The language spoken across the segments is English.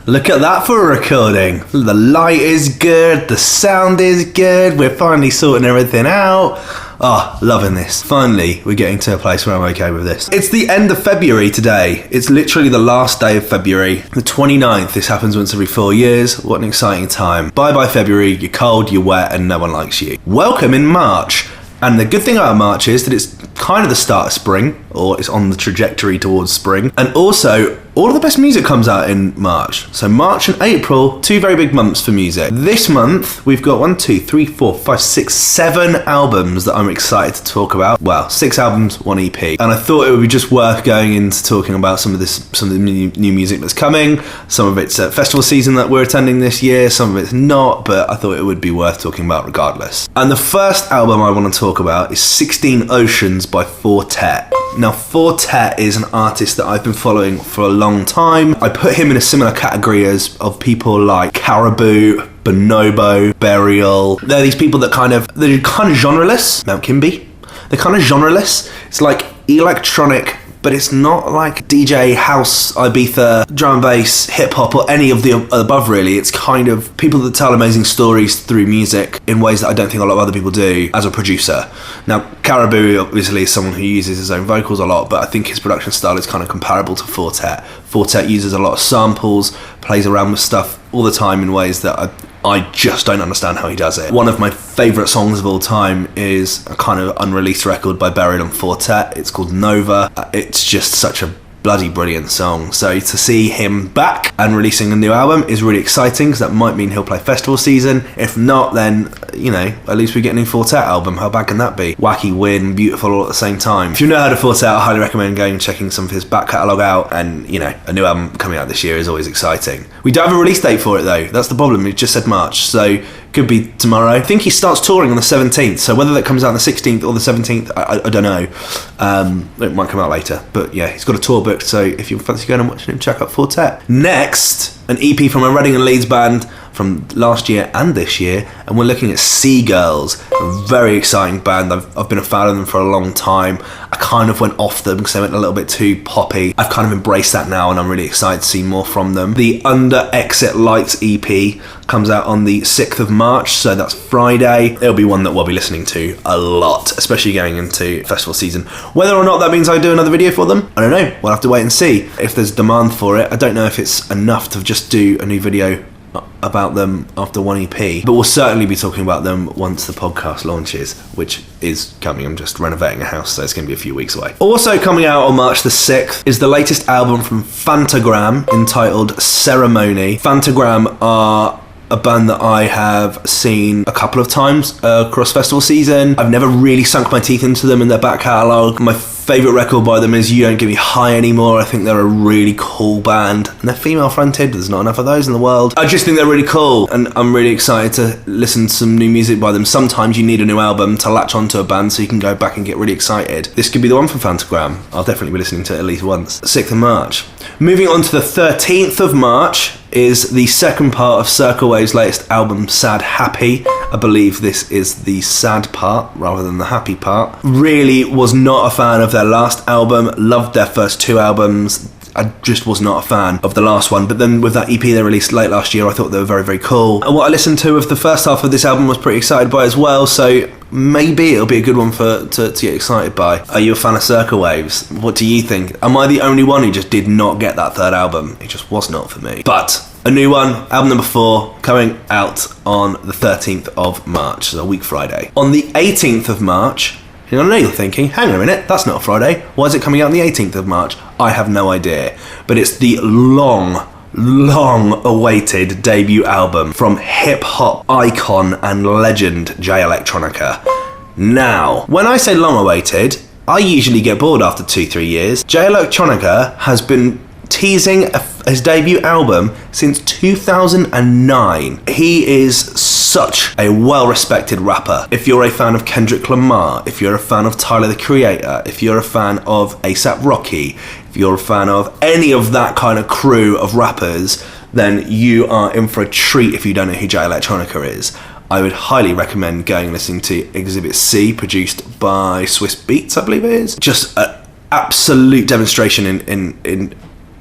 Look at that for a recording. The light is good, the sound is good, we're finally sorting everything out. Oh, loving this. Finally, we're getting to a place where I'm okay with this. It's the end of February today. It's literally the last day of February. The 29th. This happens once every 4 years. What an exciting time. Bye-bye February. You're cold, you're wet, and no one likes you. Welcome in March. And the good thing about March is that it's kind of the start of spring, or it's on the trajectory towards spring. And also, all of the best music comes out in March. So March and April, two very big months for music. This month, we've got 7 albums that I'm excited to talk about. Well, 6 albums, 1 EP. And I thought it would be just worth going into talking about some of the new music that's coming. Some of it's at festival season that we're attending this year, some of it's not, but I thought it would be worth talking about regardless. And the first album I want to talk about is 16 Oceans by Fortet. Now, Fortet is an artist that I've been following for a long time. I put him in a similar category of people like Caribou, Bonobo, Burial. They're these people that they're kind of genreless. Mount Kimby. They're kind of genreless. It's like electronic, but it's not like DJ, house, Ibiza, drum and bass, hip hop, or any of the above really. It's kind of people that tell amazing stories through music in ways that I don't think a lot of other people do as a producer. Now, Caribou obviously is someone who uses his own vocals a lot, but I think his production style is kind of comparable to Fortet. Fortet uses a lot of samples, plays around with stuff all the time in ways that I just don't understand how he does it. One of my favourite songs of all time is a kind of unreleased record by Burial and Fortet. It's called Nova. It's just such a bloody brilliant song. So to see him back and releasing a new album is really exciting, because that might mean he'll play festival season. If not, then, at least we get a new Fortet album. How bad can that be? Wacky, weird and beautiful all at the same time. If you've not heard of Fortet, I highly recommend going and checking some of his back catalogue out. And, a new album coming out this year is always exciting. We don't have a release date for it though. That's the problem. It just said March. So could be tomorrow. I think he starts touring on the 17th, so whether that comes out on the 16th or the 17th, I don't know. It might come out later, but yeah, he's got a tour booked, so if you fancy going and watching him, check out Fortet. Next, an EP from a Reading and Leeds band from last year and this year, and we're looking at Seagirls, a very exciting band. I've been a fan of them for a long time. I kind of went off them because they went a little bit too poppy. I've kind of embraced that now, and I'm really excited to see more from them. The Under Exit Lights EP comes out on the 6th of March, so that's Friday. It'll be one that we'll be listening to a lot, especially going into festival season. Whether or not that means I do another video for them, I don't know. We'll have to wait and see if there's demand for it. I don't know if it's enough to just do a new video about them after one EP, but we'll certainly be talking about them once the podcast launches, which is coming. I'm just renovating a house, so it's going to be a few weeks away. Also coming out on March the 6th is the latest album from Phantogram entitled Ceremony. Phantogram are a band that I have seen a couple of times across festival season. I've never really sunk my teeth into them in their back catalogue. My favourite record by them is You Don't Get Me High Anymore. I think they're a really cool band, and they're female fronted. There's not enough of those in the world. I just think they're really cool, and I'm really excited to listen to some new music by them. Sometimes you need a new album to latch onto a band so you can go back and get really excited. This could be the one from Phantogram. I'll definitely be listening to it at least once. 6th of March. Moving on to the 13th of March is the second part of Circa Wave's latest album, Sad Happy. I believe this is the sad part rather than the happy part. Really was not a fan of their last album. Loved their first 2 albums. I just was not a fan of the last one, but then with that EP they released late last year, I thought they were very, very cool. And what I listened to of the first half of this album I was pretty excited by as well, so maybe it'll be a good one to get excited by. Are you a fan of Circa Waves? What do you think? Am I the only one who just did not get that third album? It just was not for me. But a new one, album number 4, coming out on the 13th of March, so a week Friday. On the 18th of March, I know you're thinking, hang on a minute, that's not a Friday. Why is it coming out on the 18th of March? I have no idea. But it's the long-awaited debut album from hip-hop icon and legend Jay Electronica. Now, when I say long-awaited, I usually get bored after 2-3 years. Jay Electronica has been teasing his debut album since 2009. He is such a well-respected rapper. If you're a fan of Kendrick Lamar, if you're a fan of Tyler the Creator, if you're a fan of A$AP Rocky, if you're a fan of any of that kind of crew of rappers, then you are in for a treat if you don't know who Jay Electronica is. I would highly recommend going and listening to Exhibit C, produced by Swiss Beats, I believe it is. Just an absolute demonstration in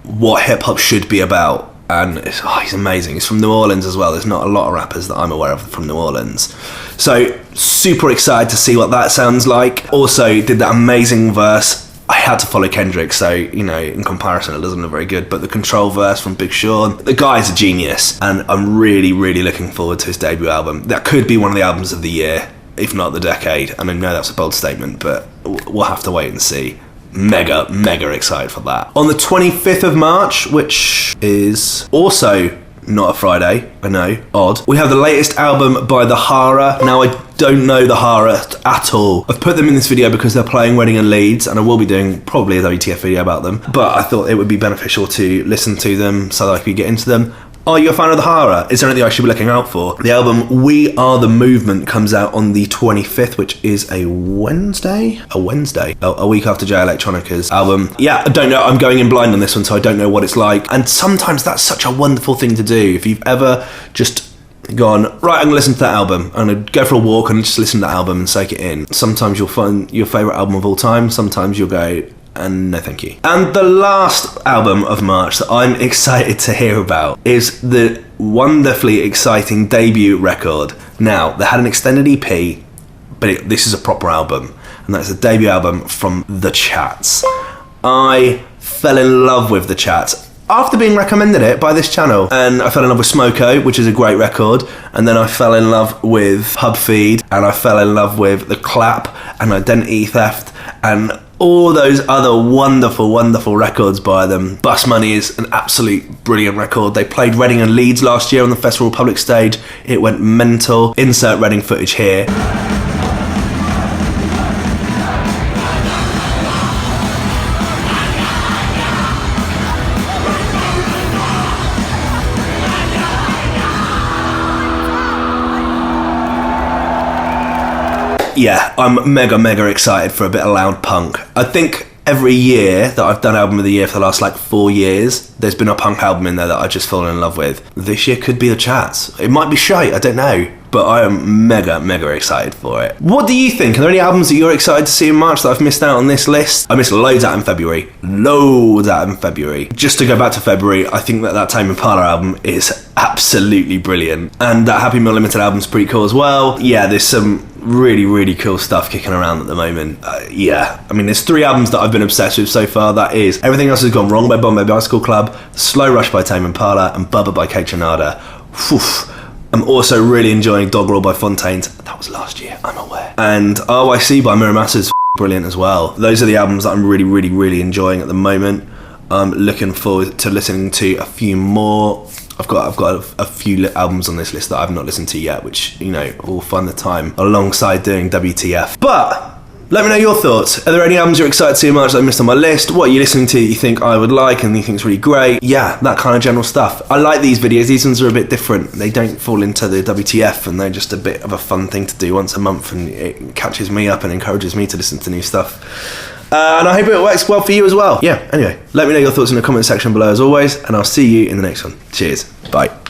what hip-hop should be about. and he's amazing. He's from New Orleans as well. There's not a lot of rappers that I'm aware of from New Orleans. So super excited to see what that sounds like. Also did that amazing verse. I had to follow Kendrick, so, you know, in comparison it doesn't look very good, but the Control verse from Big Sean, the guy's a genius, and I'm really, really looking forward to his debut album. That could be one of the albums of the year, if not the decade, and I know that's a bold statement, but we'll have to wait and see. Mega excited for that. On the 25th of March, which is also not a Friday, I know, odd, we have the latest album by the Hara. Now, I don't know the Hara at all. I've put them in this video because they're playing Reading and Leeds, and I will be doing probably a WTF video about them, but I thought it would be beneficial to listen to them so that I could get into them. Are you a fan of the Hara? Is there anything I should be looking out for? The album We Are The Movement comes out on the 25th, which is a Wednesday? A week after Jay Electronica's album. Yeah, I don't know. I'm going in blind on this one, so I don't know what it's like. And sometimes that's such a wonderful thing to do. If you've ever just gone, right, I'm going to listen to that album. I'm going to go for a walk and just listen to that album and soak it in. Sometimes you'll find your favourite album of all time. Sometimes you'll go, and no thank you. And the last album of March that I'm excited to hear about is the wonderfully exciting debut record. Now, they had an extended EP, but this is a proper album, and that's a debut album from The Chats. I fell in love with The Chats after being recommended it by this channel, and I fell in love with Smoko, which is a great record, and then I fell in love with Hub Feed, and I fell in love with The Clap and Identity Theft, and all those other wonderful records by them. Bus Money is an absolute brilliant record. They played Reading and Leeds last year on the Festival Public stage. It went mental. Insert Reading footage here. Yeah, I'm mega excited for a bit of loud punk. I think every year that I've done Album of the Year for the last 4 years, there's been a punk album in there that I've just fallen in love with. This year could be The Chats. It might be shite, I don't know, but I am mega excited for it. What do you think? Are there any albums that you're excited to see in March that I've missed out on this list? I missed loads out in February. Just to go back to February, I think that Tame Impala album is absolutely brilliant. And that Happy Meal Limited album's pretty cool as well. Yeah, there's some really cool stuff kicking around at the moment. Yeah, I mean, there's 3 albums that I've been obsessed with so far. That is Everything Else Has Gone Wrong by Bombay Bicycle Club, Slow Rush by Tame Impala, and Bubba by Kate Trinada. I'm also really enjoying Doggerel by Fontaines. That was last year, I'm aware. And RYC by Miramassa's brilliant as well. Those are the albums that I'm really enjoying at the moment. I'm looking forward to listening to a few more. I've got a few albums on this list that I've not listened to yet, which, you know, will find the time alongside doing WTF. But let me know your thoughts. Are there any albums you're excited to see in March that I missed on my list? What are you listening to that you think I would like and you think is really great? Yeah, that kind of general stuff. I like these videos. These ones are a bit different. They don't fall into the WTF, and they're just a bit of a fun thing to do once a month, and it catches me up and encourages me to listen to new stuff. And I hope it works well for you as well. Yeah, anyway, let me know your thoughts in the comment section below as always, and I'll see you in the next one. Cheers. Bye.